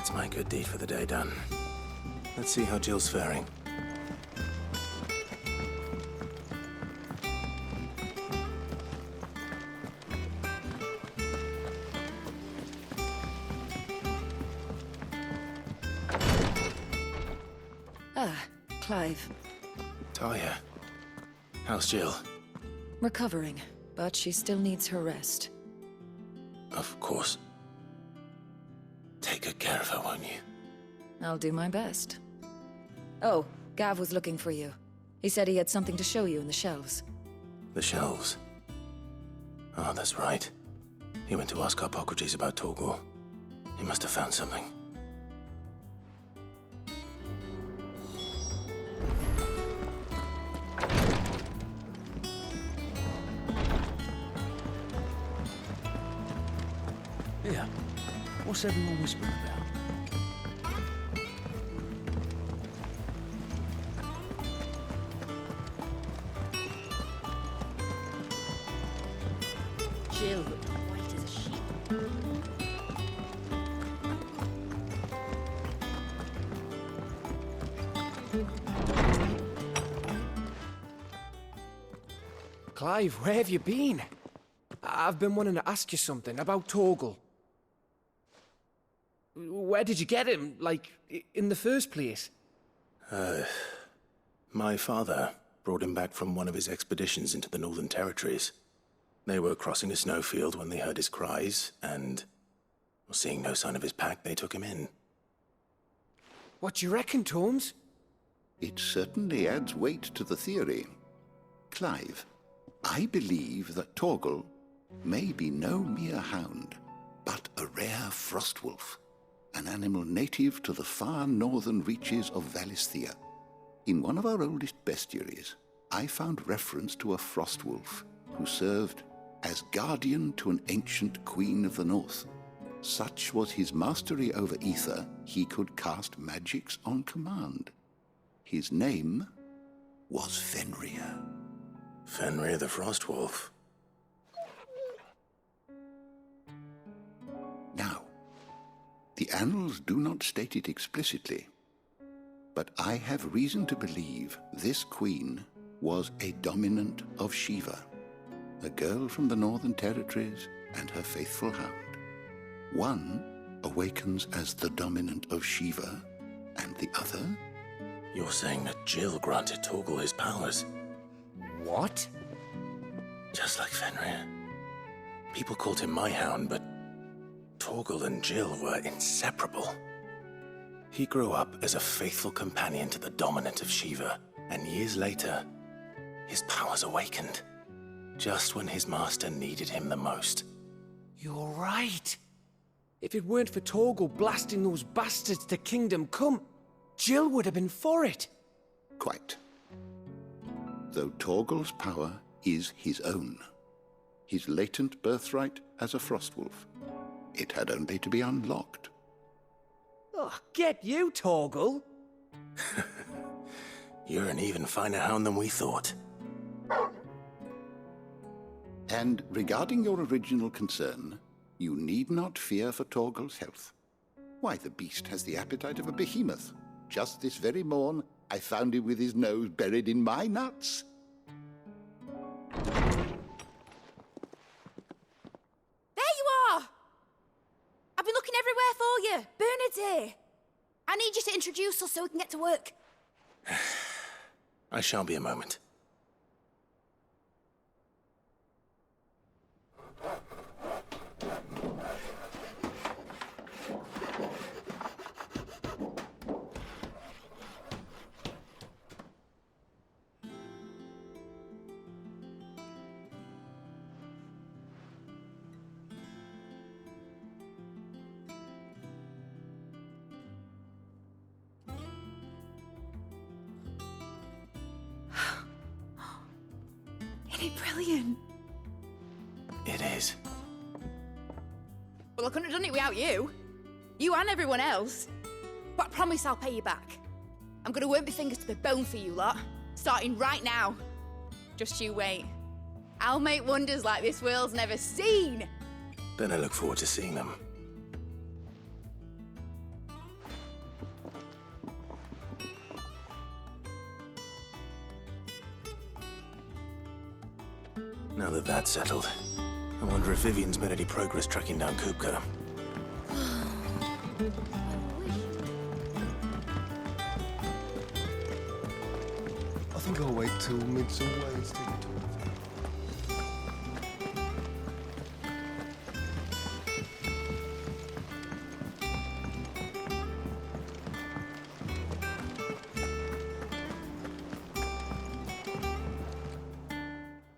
That's my good deed for the day done. Let's see how Jill's faring. Ah, Clive. Talia, how's Jill? Recovering, but she still needs her rest. Of course. Take good care of her, won't you? I'll do my best. Oh, Gav was looking for you. He said he had something to show you in the shelves. The shelves. Oh, that's right. He went to ask Harpocrates about Torgal. He must have found something. Yeah. What's everyone whispering about? Jill looked white as a sheet. Clive, where have you been? I've been wanting to ask you something about Torgal. Where did you get him, like, in the first place? My father brought him back from one of his expeditions into the Northern Territories. They were crossing a snowfield when they heard his cries, and, seeing no sign of his pack, they took him in. What do you reckon, Tomes? It certainly adds weight to the theory. Clive, I believe that Torgal may be no mere hound, but a rare frostwolf, an animal native to the far northern reaches of Valisthea. In one of our oldest bestiaries, I found reference to a frostwolf who served as guardian to an ancient queen of the north. Such was his mastery over ether, he could cast magics on command. His name was Fenrir. Fenrir the Frostwolf. Now, the annals do not state it explicitly, but I have reason to believe this queen was a dominant of Shiva, a girl from the Northern Territories and her faithful hound. One awakens as the dominant of Shiva, and the other? You're saying that Jill granted Torgal his powers? What? Just like Fenrir. People called him my hound, but Torgal and Jill were inseparable. He grew up as a faithful companion to the dominant of Shiva, and years later, his powers awakened, just when his master needed him the most. You're right. If it weren't for Torgal blasting those bastards to Kingdom Come, Jill would have been for it. Quite. Though Torgal's power is his own, his latent birthright as a frostwolf. It had only to be unlocked. Oh, get you, Torgal! You're an even finer hound than we thought. And regarding your original concern, you need not fear for Torgal's health. Why, the beast has the appetite of a behemoth. Just this very morn, I found him with his nose buried in my nuts. There you are! I've been looking everywhere for you. Bernard's here. I need you to introduce us so we can get to work. I shall be a moment. Isn't it brilliant? It is. Well, I couldn't have done it without you. You and everyone else. But I promise I'll pay you back. I'm gonna work my fingers to the bone for you lot, starting right now. Just you wait. I'll make wonders like this world's never seen. Then I look forward to seeing them. Now that that's settled, I wonder if Vivian's made any progress tracking down Kupka. I think I'll wait till Midsummer Ways take it to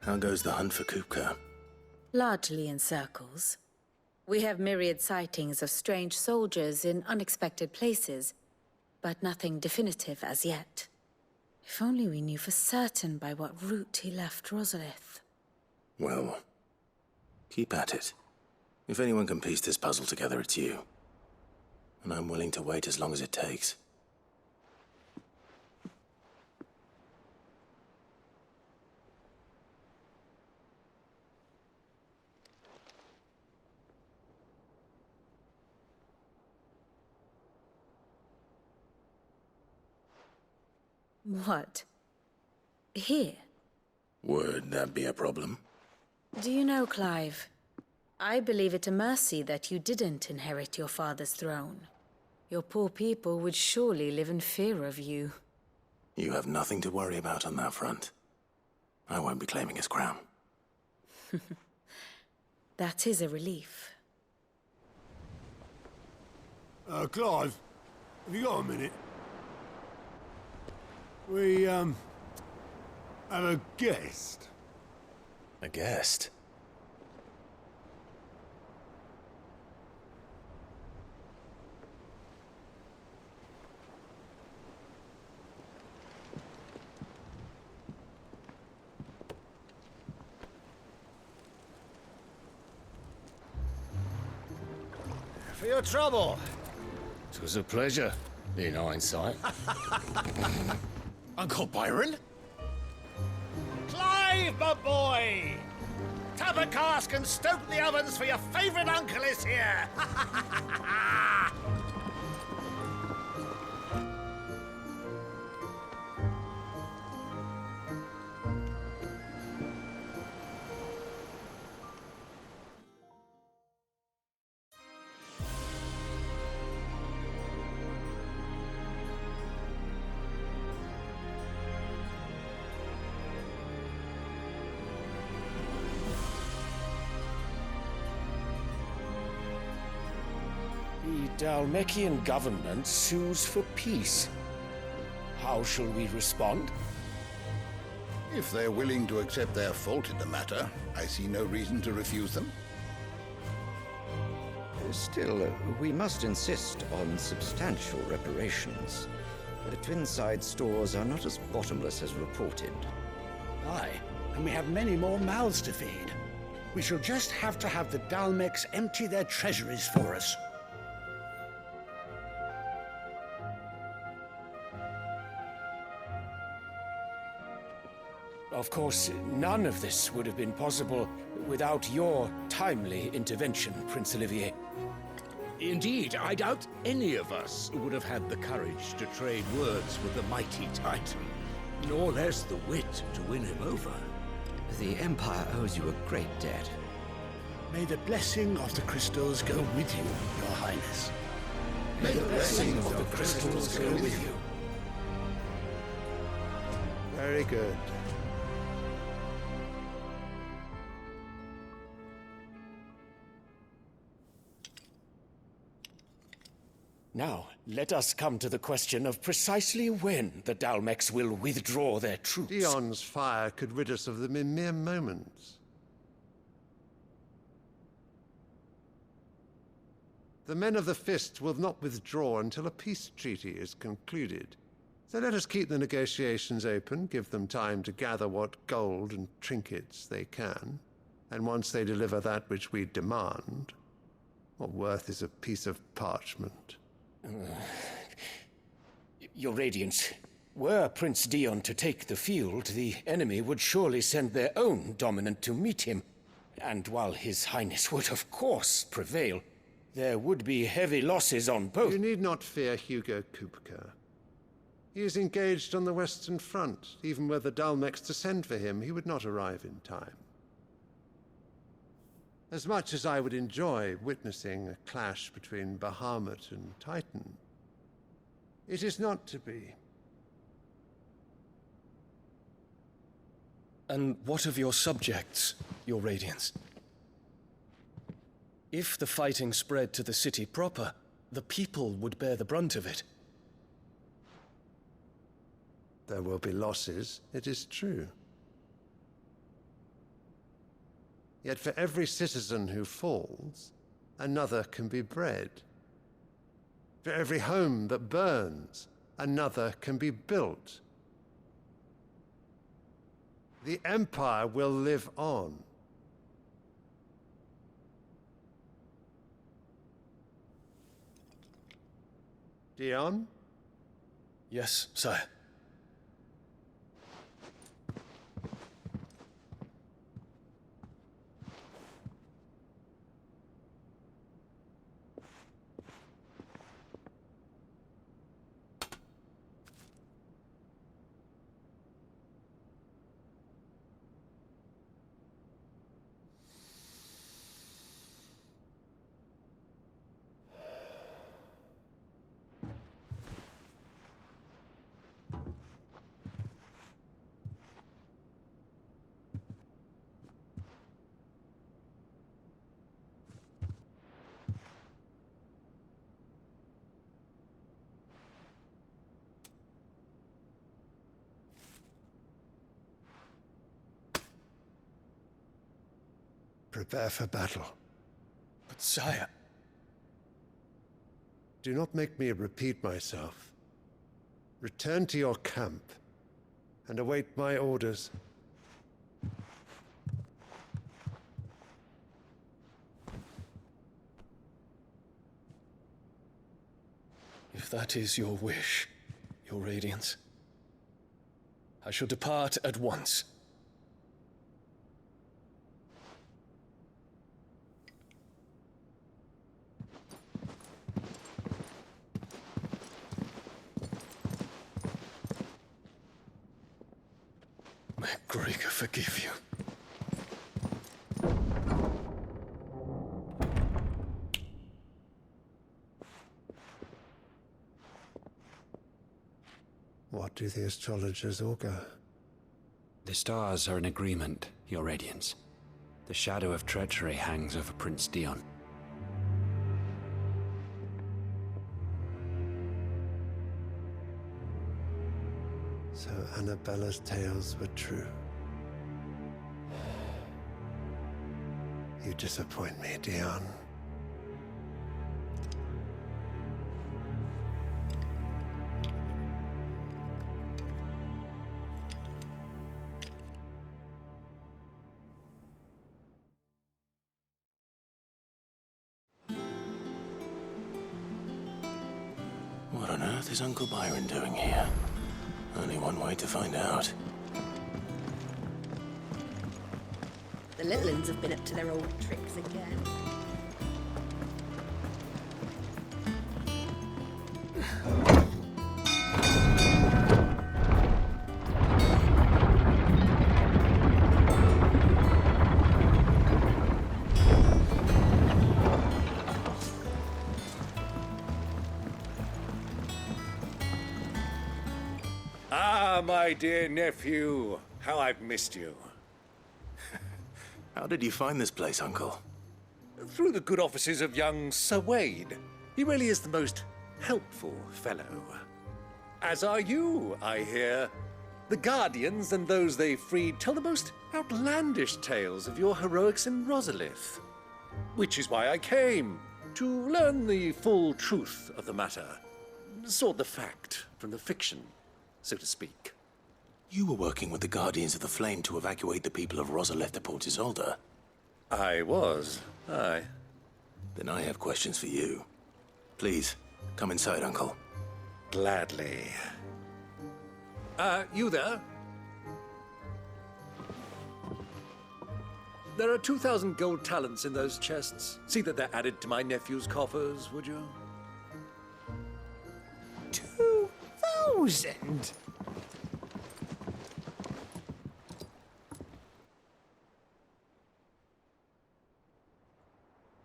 How goes the hunt for Kupka? Largely in circles. We have myriad sightings of strange soldiers in unexpected places, but nothing definitive as yet. If only we knew for certain by what route he left Rosalith. Well, keep at it. If anyone can piece this puzzle together, it's you. And I'm willing to wait as long as it takes. What? Here? Would that be a problem? Do you know, Clive? I believe it a mercy that you didn't inherit your father's throne. Your poor people would surely live in fear of you. You have nothing to worry about on that front. I won't be claiming his crown. That is a relief. Clive, have you got a minute? We, have a guest. A guest? For your trouble. It was a pleasure, in hindsight. Uncle Byron? Clive, my boy! Tap a cask and stoke the ovens for your favourite uncle is here! The Dalmekian government sues for peace. How shall we respond? If they're willing to accept their fault in the matter, I see no reason to refuse them. Still, we must insist on substantial reparations. The Twinside stores are not as bottomless as reported. Aye, and we have many more mouths to feed. We shall just have to have the Dalmecs empty their treasuries for us. Of course, none of this would have been possible without your timely intervention, Prince Olivier. Indeed, I doubt any of us would have had the courage to trade words with the mighty Titan, nor less the wit to win him over. The Empire owes you a great debt. May the blessing of the crystals go with you, Your Highness. May the blessing of the crystals go with you. Very good. Now, let us come to the question of precisely when the Dalmecs will withdraw their troops. Dion's fire could rid us of them in mere moments. The men of the Fist will not withdraw until a peace treaty is concluded. So let us keep the negotiations open, give them time to gather what gold and trinkets they can, and once they deliver that which we demand, what worth is a piece of parchment? Your Radiance, were Prince Dion to take the field, the enemy would surely send their own dominant to meet him. And while His Highness would of course prevail, there would be heavy losses on both. You need not fear Hugo Kupka. He is engaged on the Western Front. Even were the Dalmecs to send for him, he would not arrive in time. As much as I would enjoy witnessing a clash between Bahamut and Titan, it is not to be. And what of your subjects, your Radiance? If the fighting spread to the city proper, the people would bear the brunt of it. There will be losses, it is true. Yet for every citizen who falls, another can be bred. For every home that burns, another can be built. The Empire will live on. Dion? Yes, sire. Prepare for battle. But sire... Do not make me repeat myself. Return to your camp and await my orders. If that is your wish, your Radiance, I shall depart at once. May Gregor forgive you. What do the astrologers augur? The stars are in agreement, Your Radiance. The shadow of treachery hangs over Prince Dion. So Annabella's tales were true. You disappoint me, Dion. What on earth is Uncle Byron doing here? Only one way to find out. The little uns have been up to their old tricks again. Ah, my dear nephew, how I've missed you. How did you find this place, Uncle? Through the good offices of young Sir Wade. He really is the most helpful fellow. As are you, I hear. The Guardians and those they freed tell the most outlandish tales of your heroics in Rosalith. Which is why I came, to learn the full truth of the matter. Sort the fact from the fiction, so to speak. You were working with the Guardians of the Flame to evacuate the people of Rosalith to Port Isolde. I was, aye. Then I have questions for you. Please, come inside, Uncle. Gladly. You there? There are 2,000 gold talents in those chests. See that they're added to my nephew's coffers, would you? 2,000?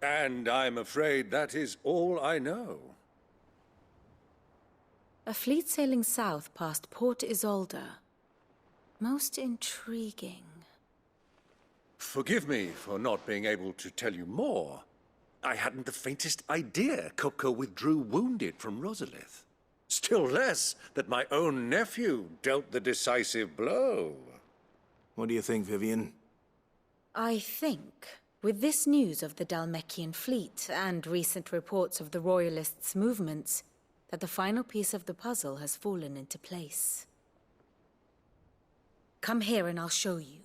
And I'm afraid that is all I know. A fleet sailing south past Port Isolde. Most intriguing. Forgive me for not being able to tell you more. I hadn't the faintest idea Kupka withdrew wounded from Rosalith. Still less that my own nephew dealt the decisive blow. What do you think, Vivian? I think, with this news of the Dalmekian fleet and recent reports of the Royalists' movements, that the final piece of the puzzle has fallen into place. Come here and I'll show you.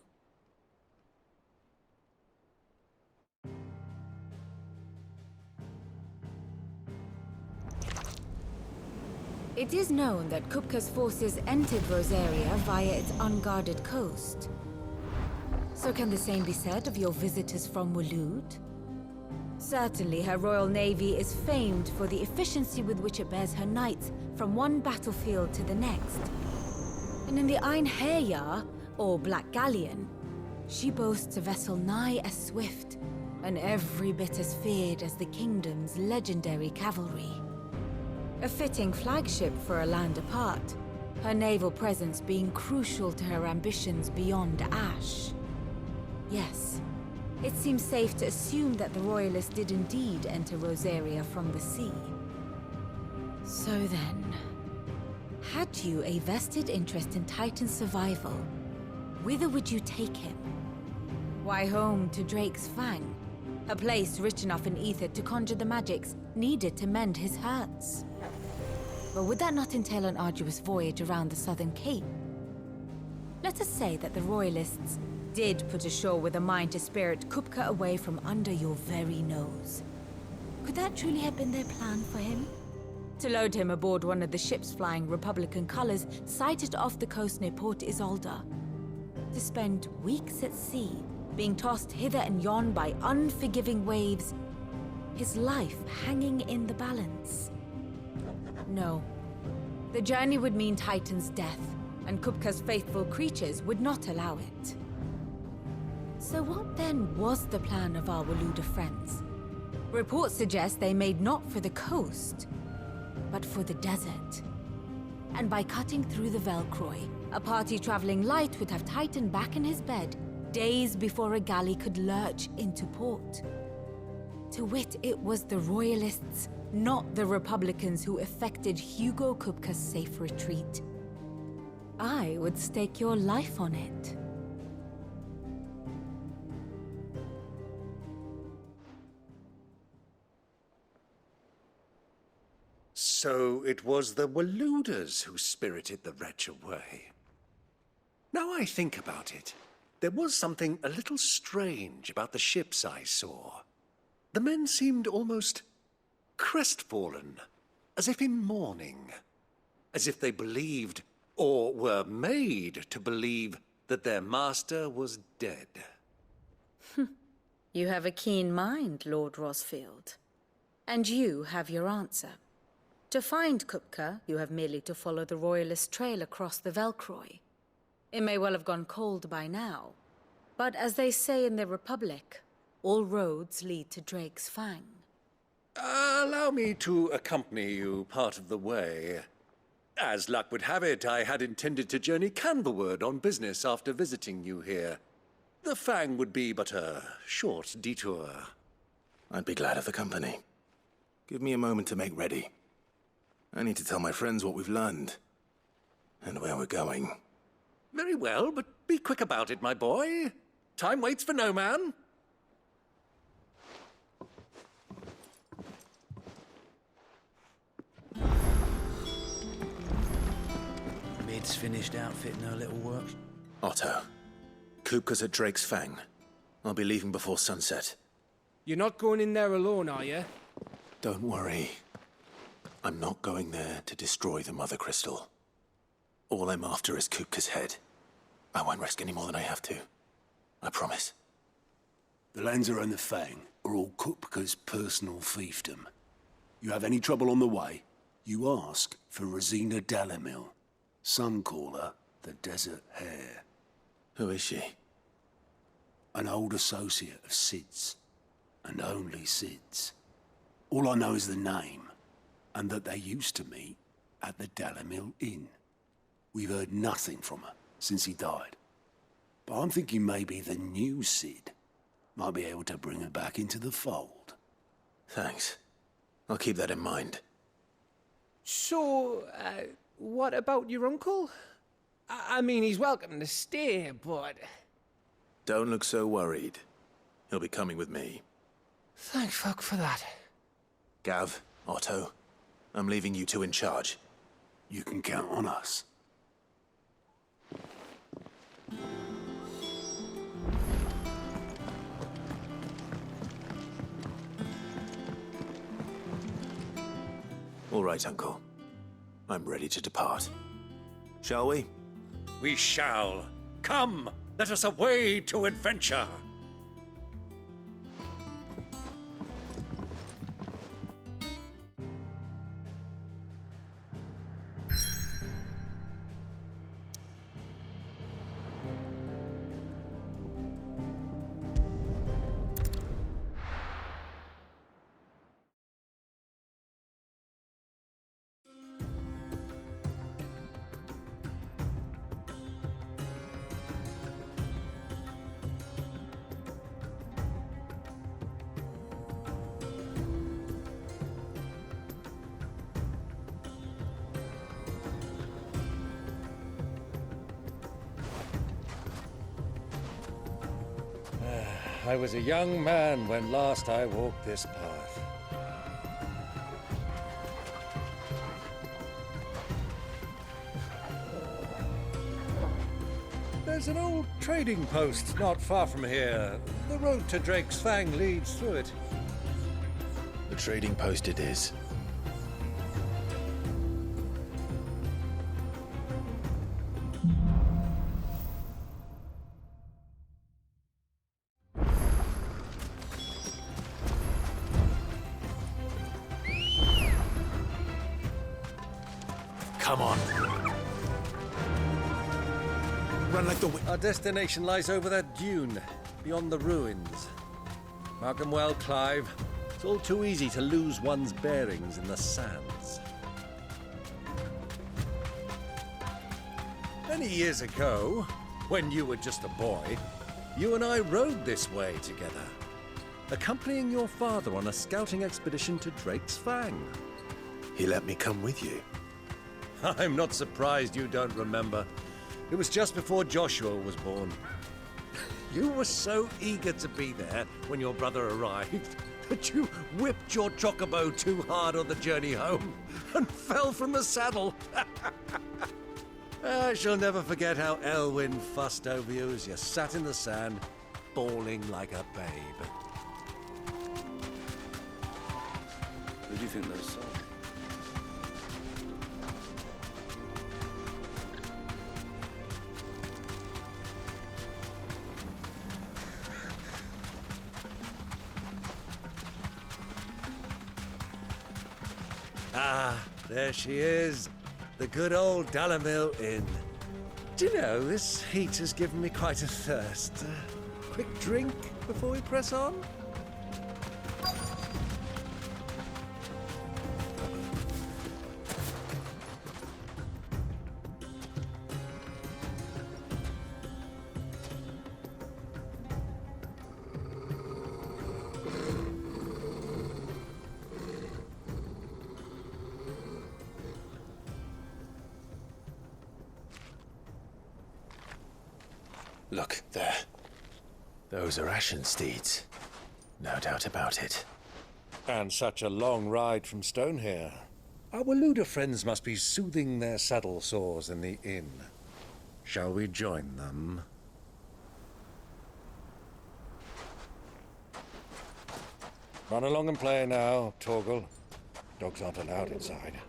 It is known that Kupka's forces entered Rosaria via its unguarded coast. So can the same be said of your visitors from Waloed? Certainly, her Royal Navy is famed for the efficiency with which it bears her knights from one battlefield to the next. And in the Einherjar, or Black Galleon, she boasts a vessel nigh as swift and every bit as feared as the kingdom's legendary cavalry. A fitting flagship for a land apart, her naval presence being crucial to her ambitions beyond Ash. Yes, it seems safe to assume that the Royalists did indeed enter Rosaria from the sea. So then, had you a vested interest in Titan's survival, whither would you take him? Why, home to Drake's Fang, a place rich enough in ether to conjure the magics needed to mend his hurts. But would that not entail an arduous voyage around the southern cape? Let us say that the Royalists did put ashore with a mind to spirit Kupka away from under your very nose. Could that truly have been their plan for him? To load him aboard one of the ships flying Republican colors sighted off the coast near Port Isolde. To spend weeks at sea, being tossed hither and yon by unforgiving waves, his life hanging in the balance. No. The journey would mean Titan's death, and Kupka's faithful creatures would not allow it. So what then was the plan of our Waluda friends? Reports suggest they made not for the coast, but for the desert. And by cutting through the Velcroy, a party traveling light would have Titan back in his bed days before a galley could lurch into port. To wit, it was the Royalists, not the Republicans, who effected Hugo Kupka's safe retreat. I would stake your life on it. So it was the Waludas who spirited the wretch away. Now I think about it, there was something a little strange about the ships I saw. The men seemed almost crestfallen, as if in mourning, as if they believed, or were made to believe, that their master was dead. You have a keen mind, Lord Rosfield. And you have your answer. To find Kupka, you have merely to follow the Royalist trail across the Velcroy. It may well have gone cold by now, but as they say in the Republic, all roads lead to Drake's Fang. Allow me to accompany you part of the way. As luck would have it, I had intended to journey Canverward on business after visiting you here. The Fang would be but a short detour. I'd be glad of the company. Give me a moment to make ready. I need to tell my friends what we've learned, and where we're going. Very well, but be quick about it, my boy. Time waits for no man. Mid's finished outfitting her little work. Otto, Kupka's at Drake's Fang. I'll be leaving before sunset. You're not going in there alone, are you? Don't worry. I'm not going there to destroy the Mother Crystal. All I'm after is Kupka's head. I won't risk any more than I have to. I promise. The Lancer and the Fang are all Kupka's personal fiefdom. You have any trouble on the way, you ask for Rosina Dalamil. Some call her the Desert Hare. Who is she? An old associate of Sid's. and only Sid's. All I know is the name, and that they used to meet at the Dalimil Inn. We've heard nothing from her since he died. But I'm thinking maybe the new Sid might be able to bring her back into the fold. Thanks. I'll keep that in mind. So, what about your uncle? I mean, he's welcome to stay, but... Don't look so worried. He'll be coming with me. Thank fuck for that. Gav, Otto, I'm leaving you two in charge. You can count on us. All right, Uncle. I'm ready to depart. Shall we? We shall. Come, let us away to adventure. I was a young man when last I walked this path. There's an old trading post not far from here. The road to Drake's Fang leads through it. The trading post it is. Come on. Run like the wind. Our destination lies over that dune, beyond the ruins. Mark 'em well, Clive. It's all too easy to lose one's bearings in the sands. Many years ago, when you were just a boy, you and I rode this way together, accompanying your father on a scouting expedition to Drake's Fang. He let me come with you. I'm not surprised you don't remember. It was just before Joshua was born. You were so eager to be there when your brother arrived that you whipped your chocobo too hard on the journey home and fell from the saddle. I shall never forget how Elwyn fussed over you as you sat in the sand, bawling like a babe. Who do you think those are? Ah, there she is. The good old Dalimil Inn. Do you know, this heat has given me quite a thirst. Quick drink before we press on? Look, there. Those are Ashen steeds. No doubt about it. And such a long ride from Stonehair. Our Luda friends must be soothing their saddle sores in the inn. Shall we join them? Run along and play now, Torgal. Dogs aren't allowed inside.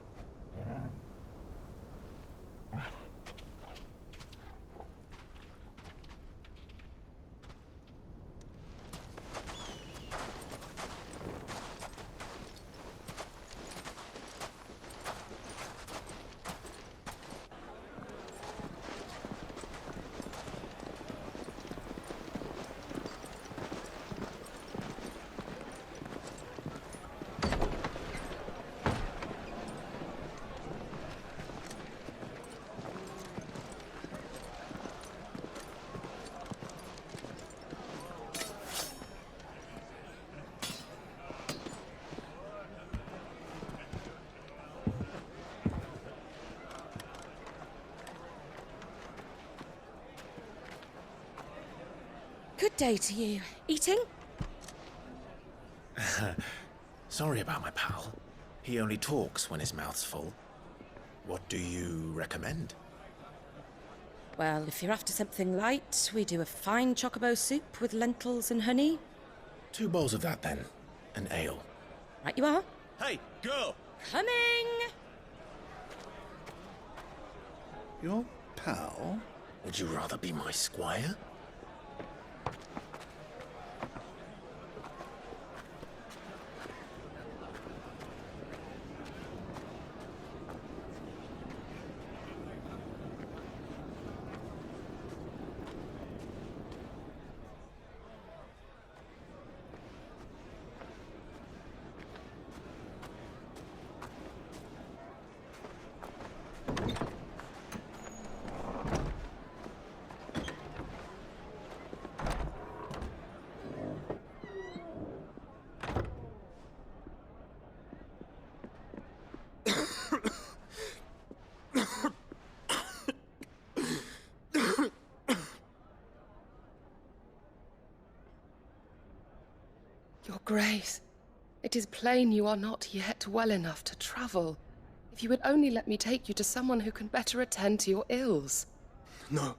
Good day to you. Eating? Sorry about my pal. He only talks when his mouth's full. What do you recommend? Well, if you're after something light, we do a fine chocobo soup with lentils and honey. 2 bowls of that, then. An ale. Right you are. Hey, girl! Coming! Your pal? Would you rather be my squire? Your Grace, it is plain you are not yet well enough to travel. If you would only let me take you to someone who can better attend to your ills. No,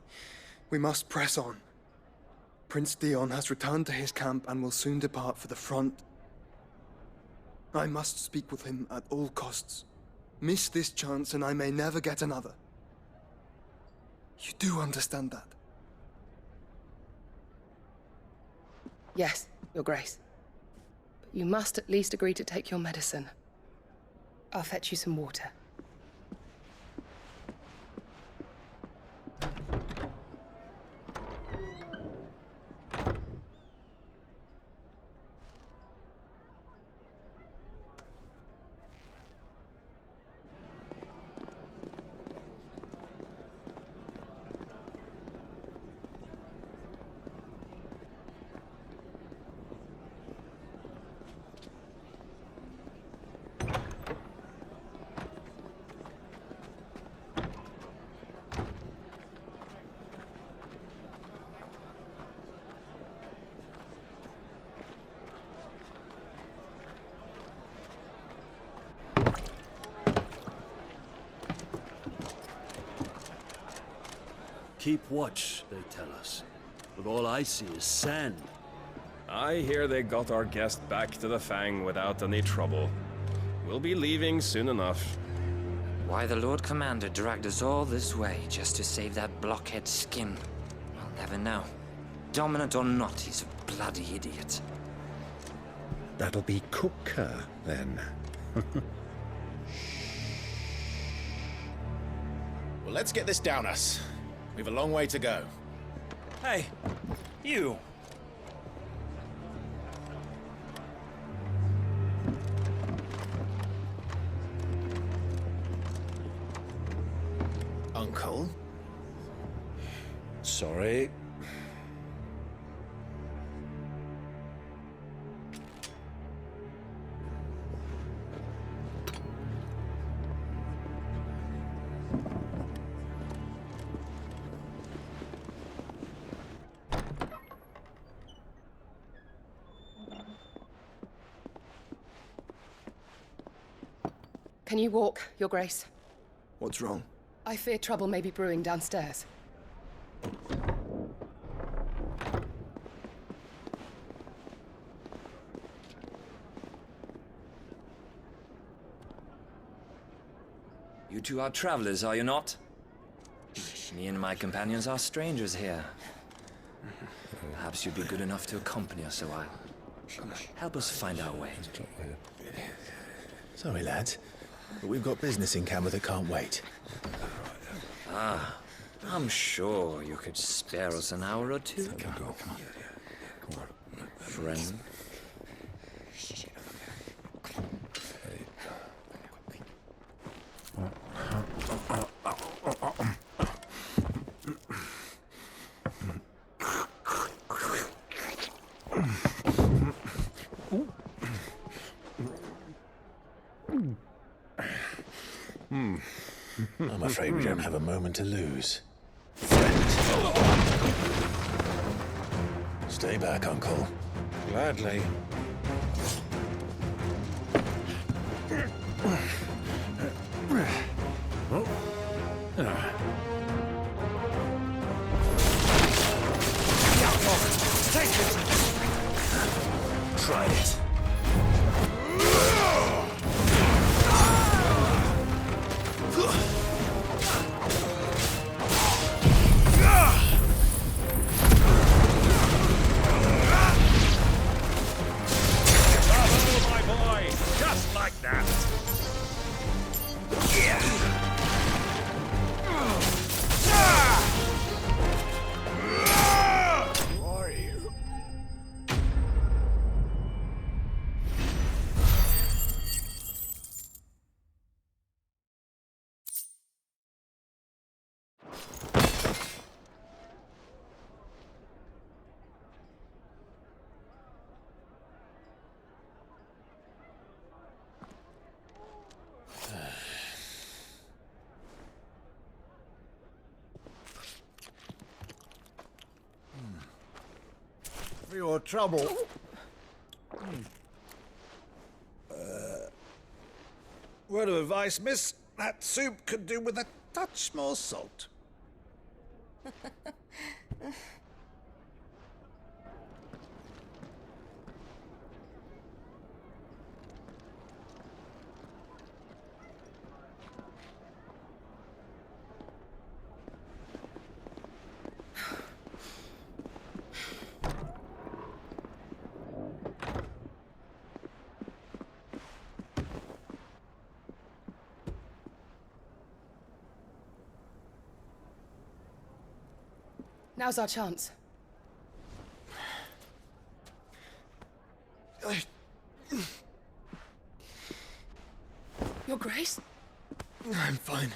we must press on. Prince Dion has returned to his camp and will soon depart for the front. I must speak with him at all costs. Miss this chance and I may never get another. You do understand that? Yes, Your Grace. But you must at least agree to take your medicine. I'll fetch you some water. Keep watch, they tell us. But all I see is sand. I hear they got our guest back to the Fang without any trouble. We'll be leaving soon enough. Why the Lord Commander dragged us all this way just to save that blockhead skin, I'll never know. Dominant or not, he's a bloody idiot. That'll be Cooker, then. Well, let's get this down us. We've a long way to go. Hey, you! Uncle? Sorry. Can you walk, Your Grace? What's wrong? I fear trouble may be brewing downstairs. You two are travelers, are you not? Me and my companions are strangers here. Perhaps you'd be good enough to accompany us a while. Help us find our way. Sorry, lads, but we've got business in camera that can't wait. Ah, I'm sure you could spare us an hour or two. Friend. I'm afraid we don't have a moment to lose. Stay back, Uncle. Gladly. Take it! Try it. Bravo, my boy! Just like that! Who are you? For your trouble. Word of advice, miss. That soup could do with a touch more salt. Now's our chance. Your Grace? I'm fine.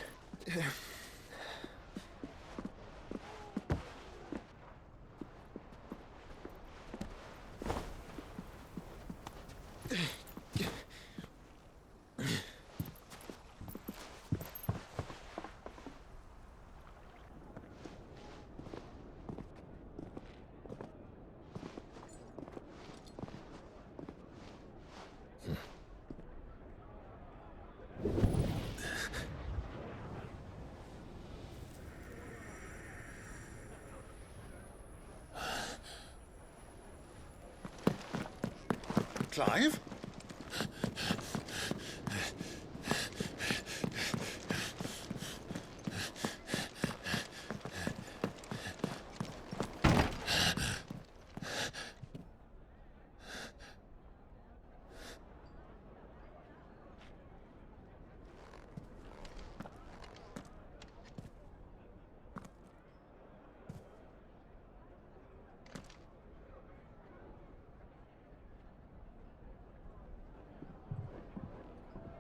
Clive?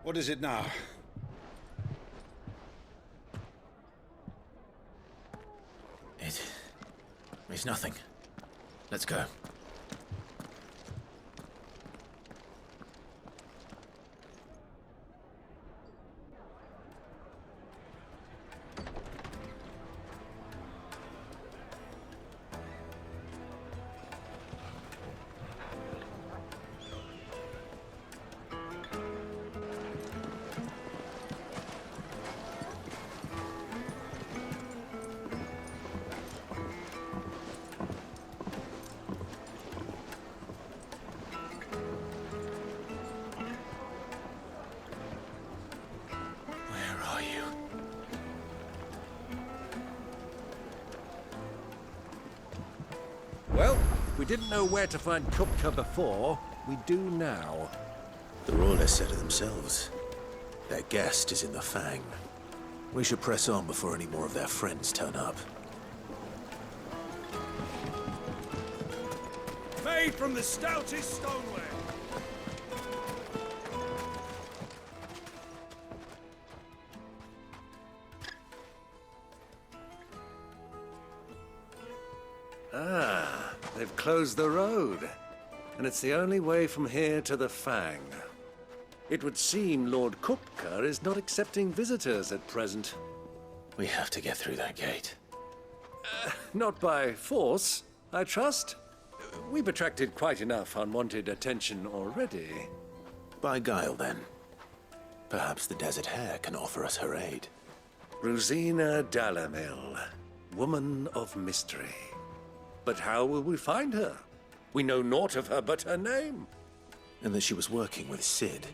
What is it now? It's nothing. Let's go. Well, we didn't know where to find Kupka before. We do now. The Rawlers said it themselves. Their guest is in the Fang. We should press on before any more of their friends turn up. Made from the stoutest stoneware. Ah, they've closed the road. And it's the only way from here to the Fang. It would seem Lord Kupka is not accepting visitors at present. We have to get through that gate. Not by force, I trust. We've attracted quite enough unwanted attention already. By guile, then. Perhaps the Desert Hare can offer us her aid. Rosina Dalamil, woman of mystery. But how will we find her? We know naught of her but her name. And that she was working with Sid.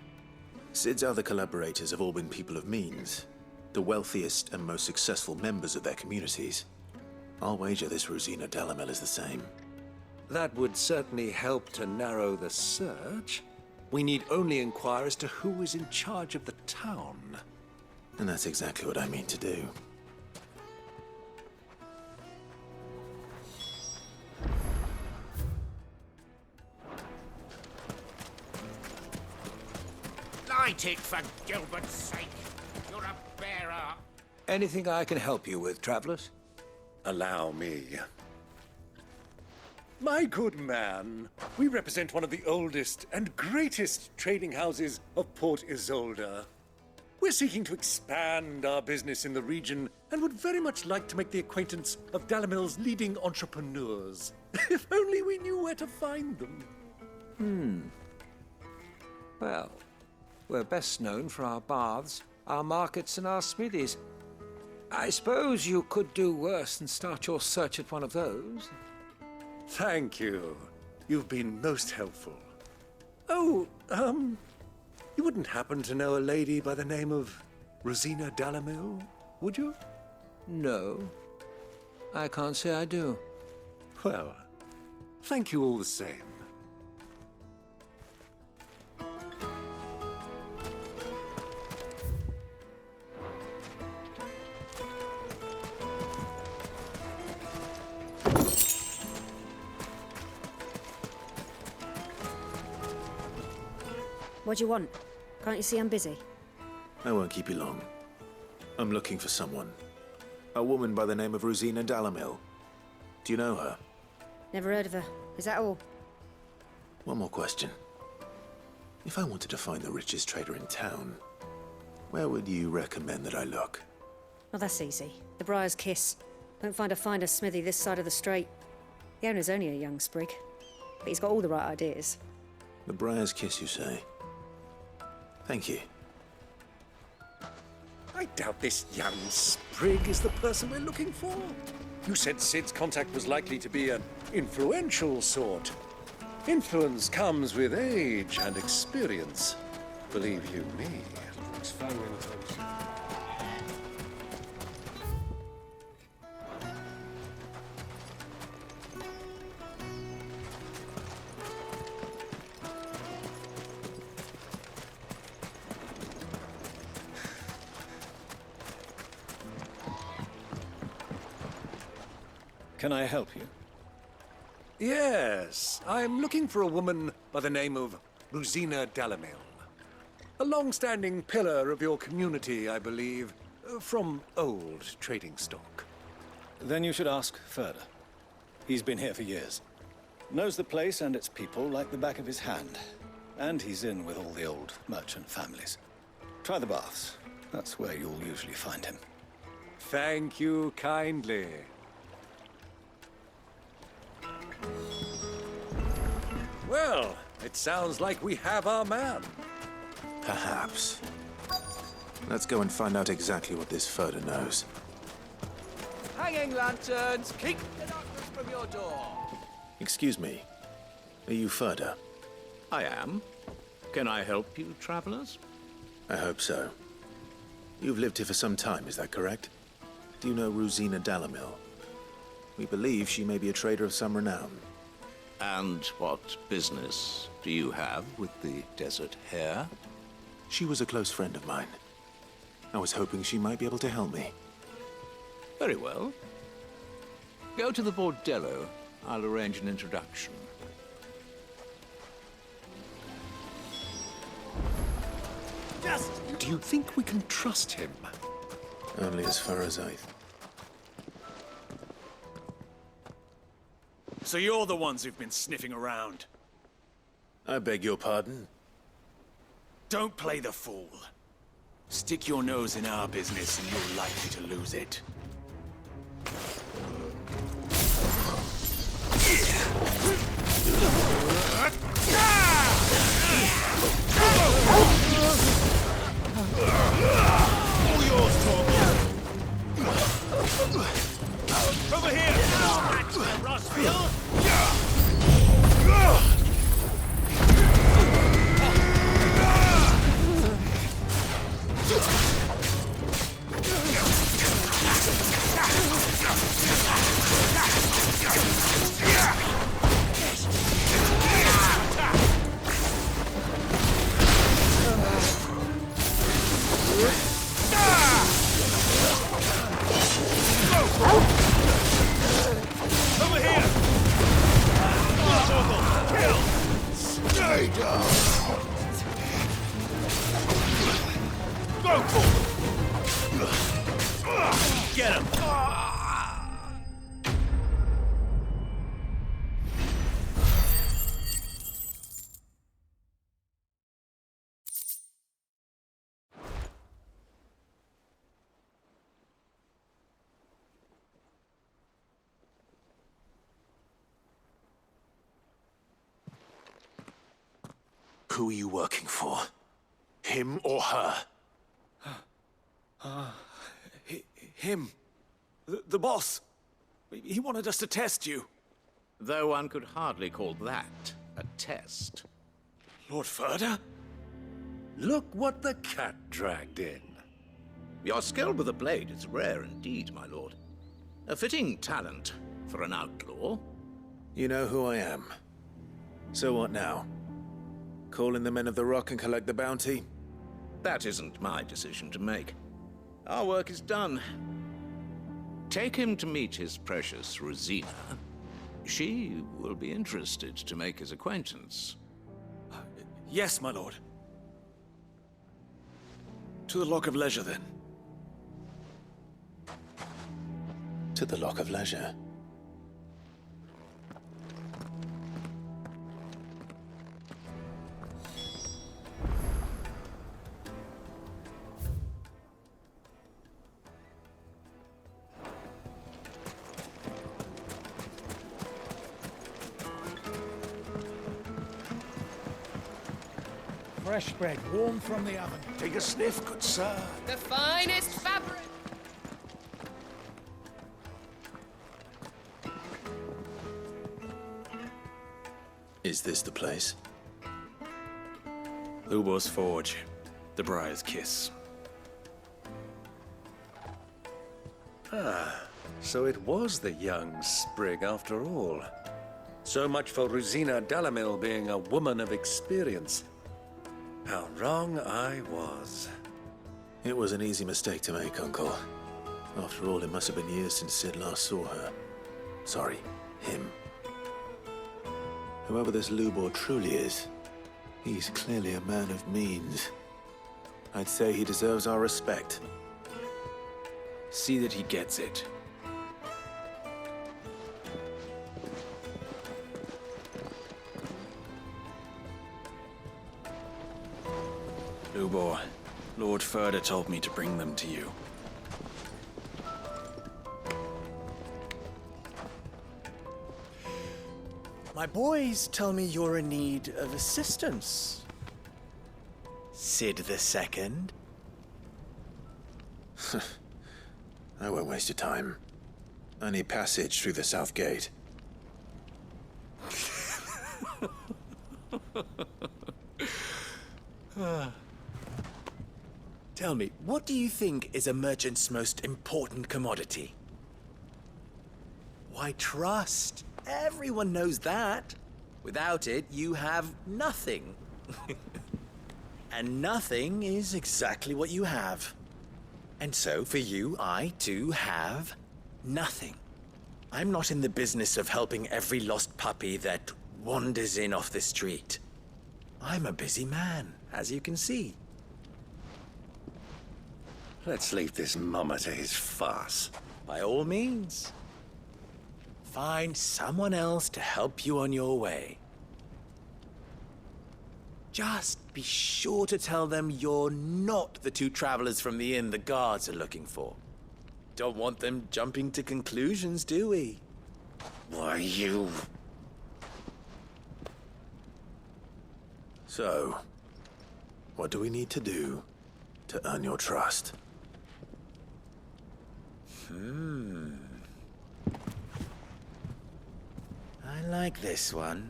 Sid's other collaborators have all been people of means, the wealthiest and most successful members of their communities. I'll wager this Rosina Dalamil is the same. That would certainly help to narrow the search. We need only inquire as to who is in charge of the town. And that's exactly what I mean to do. Light it, for Gilbert's sake. You're a bearer. Anything I can help you with, travelers? Allow me. My good man, we represent one of the oldest and greatest trading houses of Port Isolde. We're seeking to expand our business in the region and would very much like to make the acquaintance of Dalamil's leading entrepreneurs. If only we knew where to find them. Well, we're best known for our baths, our markets, and our smithies. I suppose you could do worse than start your search at one of those. Thank you. You've been most helpful. Oh, you wouldn't happen to know a lady by the name of Rosina Dalamil, would you? No, I can't say I do. Well, thank you all the same. What do you want? Can't you see I'm busy? I won't keep you long. I'm looking for someone. A woman by the name of Rosina Dalamil. Do you know her? Never heard of her. Is that all? One more question. If I wanted to find the richest trader in town, where would you recommend that I look? Well, that's easy. The Briar's Kiss. Won't find a finer smithy this side of the strait. The owner's only a young sprig, but he's got all the right ideas. The Briar's Kiss, you say? Thank you. I doubt this young sprig is the person we're looking for. You said Sid's contact was likely to be an influential sort. Influence comes with age and experience. Believe you me. Can I help you? Yes, I'm looking for a woman by the name of Rosina Dalamil. A long-standing pillar of your community, I believe, from old trading stock. Then you should ask further. He's been here for years. Knows the place and its people like the back of his hand. And he's in with all the old merchant families. Try the baths. That's where you'll usually find him. Thank you kindly. Well, it sounds like we have our man. Perhaps. Let's go and find out exactly what this Furder knows. Hanging lanterns, keep the darkness from your door. Excuse me. Are you Furder? I am. Can I help you, travelers? I hope so. You've lived here for some time, is that correct? Do you know Rosina Dalamil? We believe she may be a trader of some renown. And what business do you have with the Desert Hare? She was a close friend of mine. I was hoping she might be able to help me. Very well. Go to the bordello. I'll arrange an introduction. Do you think we can trust him? Only as far as I... So you're the ones who've been sniffing around. I beg your pardon? Don't play the fool. Stick your nose in our business and you're likely to lose it. Over here! Kill! Stay down! Go for it! Get him! Who are you working for? Him or her? Him. The boss. He wanted us to test you. Though one could hardly call that a test. Lord Ferda? Look what the cat dragged in. Your skill with the blade is rare indeed, my lord. A fitting talent for an outlaw. You know who I am. So what now? Call in the Men of the Rock and collect the bounty? That isn't my decision to make. Our work is done. Take him to meet his precious Rosina. She will be interested to make his acquaintance. Yes, my lord. To the Lock of Leisure, then. To the Lock of Leisure. Fresh bread, warm from the oven. Take a sniff, good sir. The finest fabric. Is this the place? Lubor's Forge. The Briar's Kiss. Ah, so it was the young sprig after all. So much for Rosina Dalamil being a woman of experience. How wrong I was. It was an easy mistake to make, Uncle. After all, it must have been years since Sid last saw her. Sorry, him. Whoever this Lubor truly is, he's clearly a man of means. I'd say he deserves our respect. See that he gets it. Lubor, Lord Ferda told me to bring them to you. My boys tell me you're in need of assistance. Sid the Second. I won't waste your time. I need passage through the south gate. Tell me, what do you think is a merchant's most important commodity? Why, trust. Everyone knows that. Without it, you have nothing. And nothing is exactly what you have. And so, for you, I, too, have nothing. I'm not in the business of helping every lost puppy that wanders in off the street. I'm a busy man, as you can see. Let's leave this mummer to his farce. By all means. Find someone else to help you on your way. Just be sure to tell them you're not the two travelers from the inn the guards are looking for. Don't want them jumping to conclusions, do we? Why, you... So, what do we need to do to earn your trust? I like this one.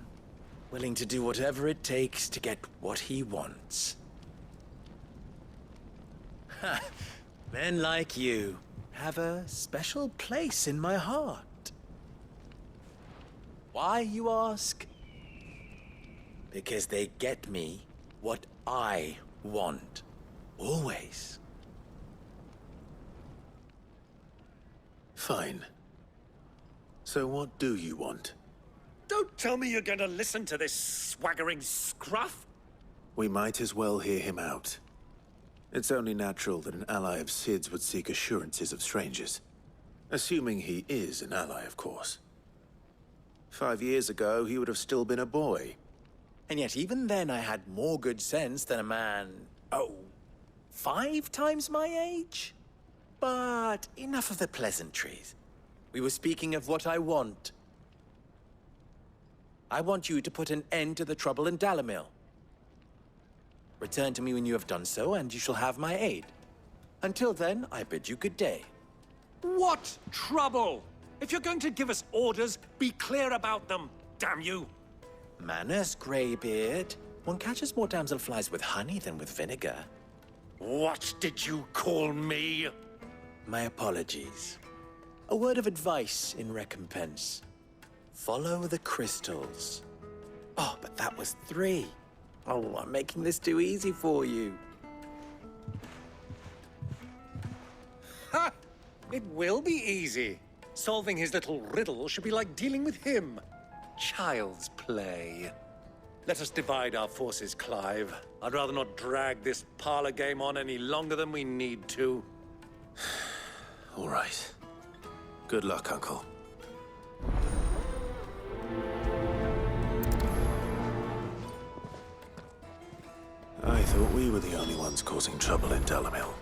Willing to do whatever it takes to get what he wants. Ha! Men like you have a special place in my heart. Why, you ask? Because they get me what I want. Always. Fine. So what do you want? Don't tell me you're going to listen to this swaggering scruff! We might as well hear him out. It's only natural that an ally of Sid's would seek assurances of strangers. Assuming he is an ally, of course. 5 years ago, he would have still been a boy. And yet even then I had more good sense than a man, 5 times my age? But enough of the pleasantries. We were speaking of what I want. I want you to put an end to the trouble in Dalimil. Return to me when you have done so, and you shall have my aid. Until then, I bid you good day. What trouble? If you're going to give us orders, be clear about them, damn you! Manners, Greybeard. One catches more damselflies with honey than with vinegar. What did you call me? My apologies. A word of advice in recompense. Follow the crystals. Oh, but that was 3. Oh, I'm making this too easy for you. Ha! It will be easy. Solving his little riddle should be like dealing with him. Child's play. Let us divide our forces, Clive. I'd rather not drag this parlor game on any longer than we need to. All right. Good luck, Uncle. I thought we were the only ones causing trouble in Dalimil.